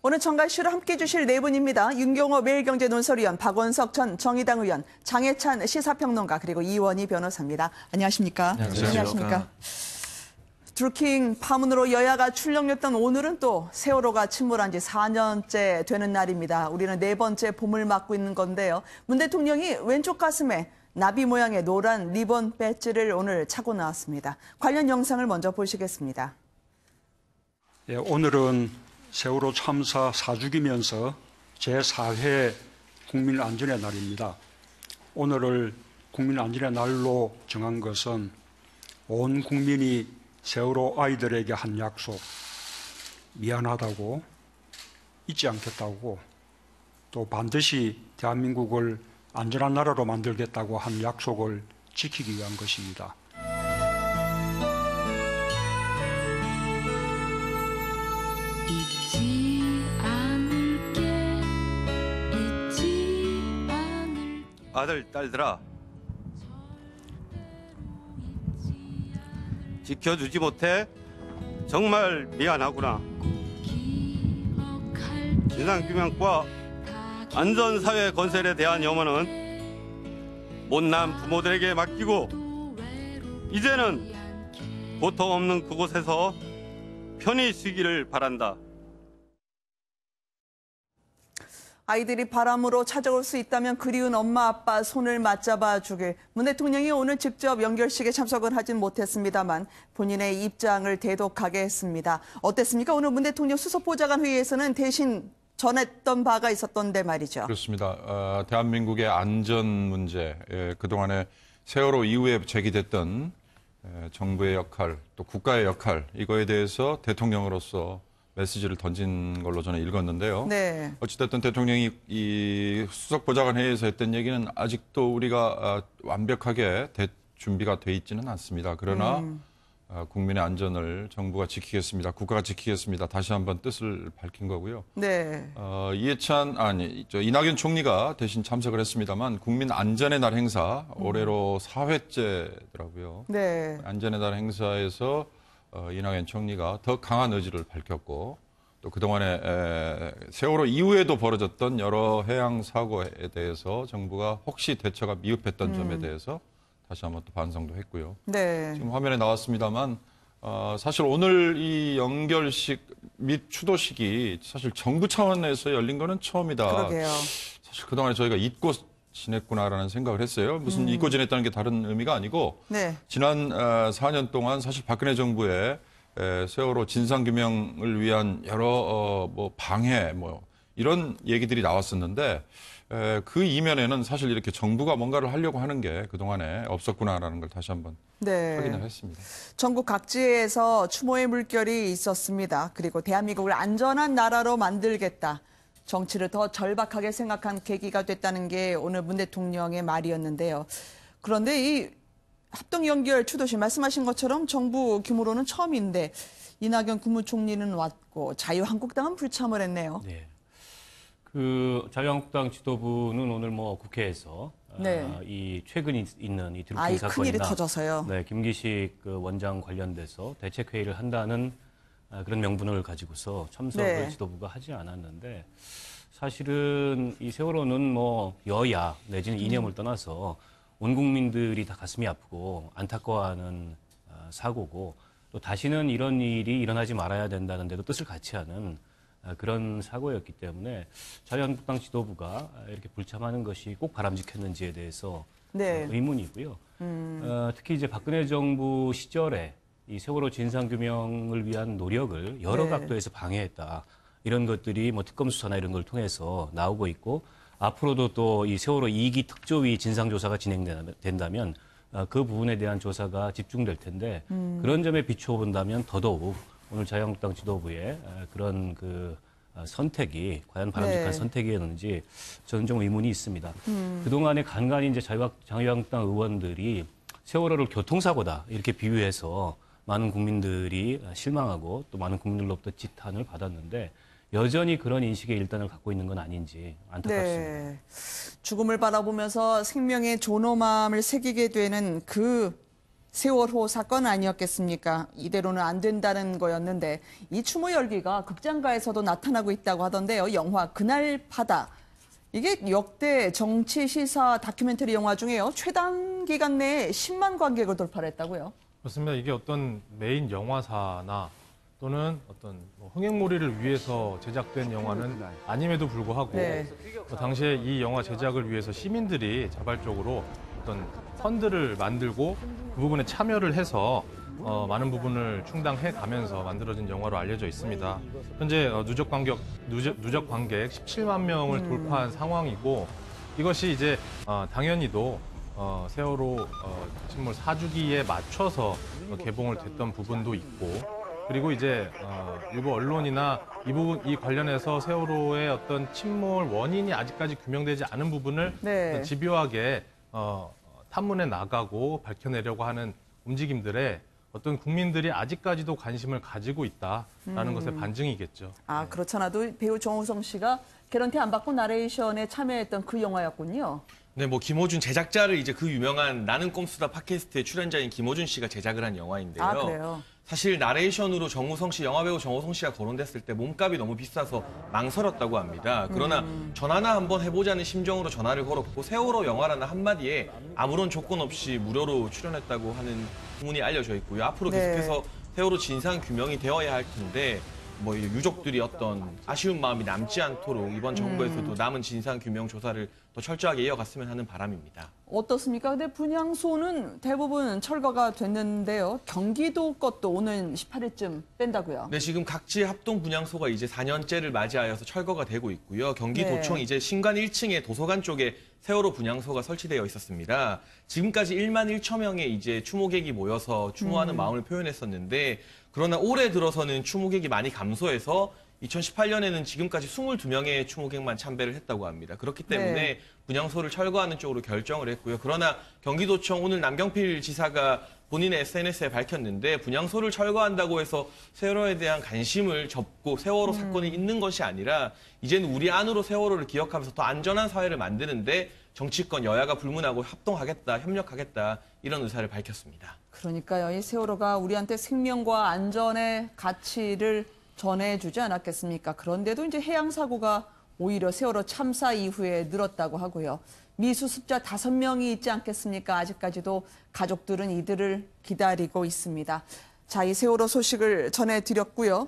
오늘 정가 이슈를 함께해 주실 네 분입니다. 윤경호 매일경제 논설위원, 박원석 전 정의당 의원, 장해찬 시사평론가, 그리고 이원희 변호사입니다. 안녕하십니까? 안녕하십니까? 드루킹 파문으로 여야가 출렁였던 오늘은 또 세월호가 침몰한 지 4년째 되는 날입니다. 우리는 네 번째 봄을 맞고 있는 건데요. 문 대통령이 왼쪽 가슴에 나비 모양의 노란 리본 배지를 오늘 차고 나왔습니다. 관련 영상을 먼저 보시겠습니다. 예, 오늘은 세월호 참사 4주기면서 제4회 국민안전의 날입니다. 오늘을 국민안전의 날로 정한 것은 온 국민이 세월호 아이들에게 한 약속, 미안하다고, 잊지 않겠다고, 또 반드시 대한민국을 안전한 나라로 만들겠다고 한 약속을 지키기 위한 것입니다. 아들, 딸들아, 지켜주지 못해 정말 미안하구나. 진상규명과 안전사회 건설에 대한 염원은 못난 부모들에게 맡기고 이제는 고통 없는 그곳에서 편히 쉬기를 바란다. 아이들이 바람으로 찾아올 수 있다면 그리운 엄마 아빠 손을 맞잡아 주길. 문 대통령이 오늘 직접 연결식에 참석을 하진 못했습니다만 본인의 입장을 대독하게 했습니다. 어땠습니까? 오늘 문 대통령 수석보좌관 회의에서는 대신 전했던 바가 있었던데 말이죠. 그렇습니다. 대한민국의 안전 문제, 그동안에 세월호 이후에 제기됐던 정부의 역할, 또 국가의 역할, 이거에 대해서 대통령으로서 메시지를 던진 걸로 저는 읽었는데요. 네. 어찌됐든 대통령이 이 수석보좌관 회의에서 했던 얘기는 아직도 우리가 완벽하게 준비가 돼 있지는 않습니다. 그러나 국민의 안전을 정부가 지키겠습니다. 국가가 지키겠습니다. 다시 한번 뜻을 밝힌 거고요. 네. 이낙연 총리가 대신 참석을 했습니다만 국민 안전의 날 행사 올해로 4회째더라고요. 네. 안전의 날 행사에서 이낙연 총리가 더 강한 의지를 밝혔고 또 그동안에 세월호 이후에도 벌어졌던 여러 해양 사고에 대해서 정부가 혹시 대처가 미흡했던 점에 대해서 다시 한번 또 반성도 했고요. 네. 지금 화면에 나왔습니다만 사실 오늘 이 연결식 및 추도식이 사실 정부 차원에서 열린 거는 처음이다. 그러게요. 사실 그동안에 저희가 잊고 지냈구나라는 생각을 했어요. 무슨 잊고 지냈다는 게 다른 의미가 아니고 네. 지난 4년 동안 사실 박근혜 정부의 세월호 진상규명을 위한 여러 방해 이런 얘기들이 나왔었는데 그 이면에는 사실 이렇게 정부가 뭔가를 하려고 하는 게 그동안에 없었구나라는 걸 다시 한번 확인을 했습니다. 전국 각지에서 추모의 물결이 있었습니다. 그리고 대한민국을 안전한 나라로 만들겠다. 정치를 더 절박하게 생각한 계기가 됐다는 게 오늘 문 대통령의 말이었는데요. 그런데 이 합동연결 추도식 말씀하신 것처럼 정부 규모로는 처음인데 이낙연 국무총리는 왔고 자유한국당은 불참을 했네요. 네. 자유한국당 지도부는 오늘 국회에서 이 최근 있는 이 드루킹 사건이나 큰일이 터져서요. 네, 김기식 원장 관련돼서 대책회의를 한다는 그런 명분을 가지고서 참석을 지도부가 하지 않았는데 사실은 이 세월호는 여야 내지는 이념을 떠나서 온 국민들이 다 가슴이 아프고 안타까워하는 사고고 또 다시는 이런 일이 일어나지 말아야 된다는 데도 뜻을 같이 하는 그런 사고였기 때문에 자유한국당 지도부가 이렇게 불참하는 것이 꼭 바람직했는지에 대해서 의문이고요. 특히 이제 박근혜 정부 시절에 이 세월호 진상규명을 위한 노력을 여러 각도에서 방해했다. 이런 것들이 특검 수사나 이런 걸 통해서 나오고 있고 앞으로도 또 이 세월호 2기 특조위 진상조사가 진행된다면 그 부분에 대한 조사가 집중될 텐데 그런 점에 비추어 본다면 더더욱 오늘 자유한국당 지도부의 그런 선택이 과연 바람직한 선택이었는지 저는 좀 의문이 있습니다. 그동안에 간간히 이제 자유한국당 의원들이 세월호를 교통사고다 이렇게 비유해서 많은 국민들이 실망하고 또 많은 국민들로부터 지탄을 받았는데 여전히 그런 인식의 일단을 갖고 있는 건 아닌지 안타깝습니다. 죽음을 바라보면서 생명의 존엄함을 새기게 되는 그 세월호 사건 아니었겠습니까? 이대로는 안 된다는 거였는데 이 추모 열기가 극장가에서도 나타나고 있다고 하던데요. 영화 그날 바다. 이게 역대 정치 시사 다큐멘터리 영화 중에요. 최단 기간 내에 10만 관객을 돌파했다고. 그렇습니다. 이게 어떤 메인 영화사나 또는 어떤 흥행몰이를 위해서 제작된 영화는 아님에도 불구하고 네. 당시에 이 영화 제작을 위해서 시민들이 자발적으로 어떤 펀드를 만들고 그 부분에 참여를 해서 많은 부분을 충당해 가면서 만들어진 영화로 알려져 있습니다. 현재 누적 관객 17만 명을 돌파한 상황이고 이것이 이제 당연히도 세월호 침몰 4주기에 맞춰서 개봉을 됐던 부분도 있고 그리고 이제 일부 언론이나 이 관련해서 세월호의 어떤 침몰 원인이 아직까지 규명되지 않은 부분을 네. 집요하게 탐문해 나가고 밝혀내려고 하는 움직임들에 어떤 국민들이 아직까지도 관심을 가지고 있다라는 것의 반증이겠죠. 아, 그렇잖아도 배우 정우성 씨가 개런티 안 받고 나레이션에 참여했던 그 영화였군요. 네, 뭐 김호준 제작자를 이제 그 유명한 나는 꼼수다 팟캐스트의 출연자인 김호준 씨가 제작을 한 영화인데요. 아, 그래요? 사실 나레이션으로 정우성 씨, 영화배우 정우성 씨가 거론됐을 때 몸값이 너무 비싸서 망설였다고 합니다. 그러나 전화나 한번 해보자는 심정으로 전화를 걸었고 세월호 영화라는 한마디에 아무런 조건 없이 무료로 출연했다고 하는 소문이 알려져 있고요. 앞으로 네. 계속해서 세월호 진상 규명이 되어야 할 텐데 뭐 유족들이 어떤 아쉬운 마음이 남지 않도록 이번 정부에서도 남은 진상 규명 조사를 더 철저하게 이어갔으면 하는 바람입니다. 어떻습니까? 근데 분향소는 대부분 철거가 됐는데요. 경기도 것도 오는 18일쯤 뺀다고요. 네, 지금 각지 합동 분향소가 이제 4년째를 맞이하여서 철거가 되고 있고요. 경기도청 네. 이제 신관 1층에 도서관 쪽에 세월호 분향소가 설치되어 있었습니다. 지금까지 1만 1천 명의 이제 추모객이 모여서 추모하는 마음을 표현했었는데 그러나 올해 들어서는 추모객이 많이 감소해서 2018년에는 지금까지 22명의 추모객만 참배를 했다고 합니다. 그렇기 때문에 네. 분향소를 철거하는 쪽으로 결정을 했고요. 그러나 경기도청 오늘 남경필 지사가 본인의 SNS에 밝혔는데 분향소를 철거한다고 해서 세월호에 대한 관심을 접고 세월호 사건이 있는 것이 아니라 이제는 우리 안으로 세월호를 기억하면서 더 안전한 사회를 만드는데 정치권 여야가 불문하고 협동하겠다, 협력하겠다 이런 의사를 밝혔습니다. 그러니까요. 이 세월호가 우리한테 생명과 안전의 가치를 전해주지 않았겠습니까? 그런데도 이제 해양 사고가 오히려 세월호 참사 이후에 늘었다고 하고요. 미수습자 5명이 있지 않겠습니까? 아직까지도 가족들은 이들을 기다리고 있습니다. 자, 이 세월호 소식을 전해드렸고요.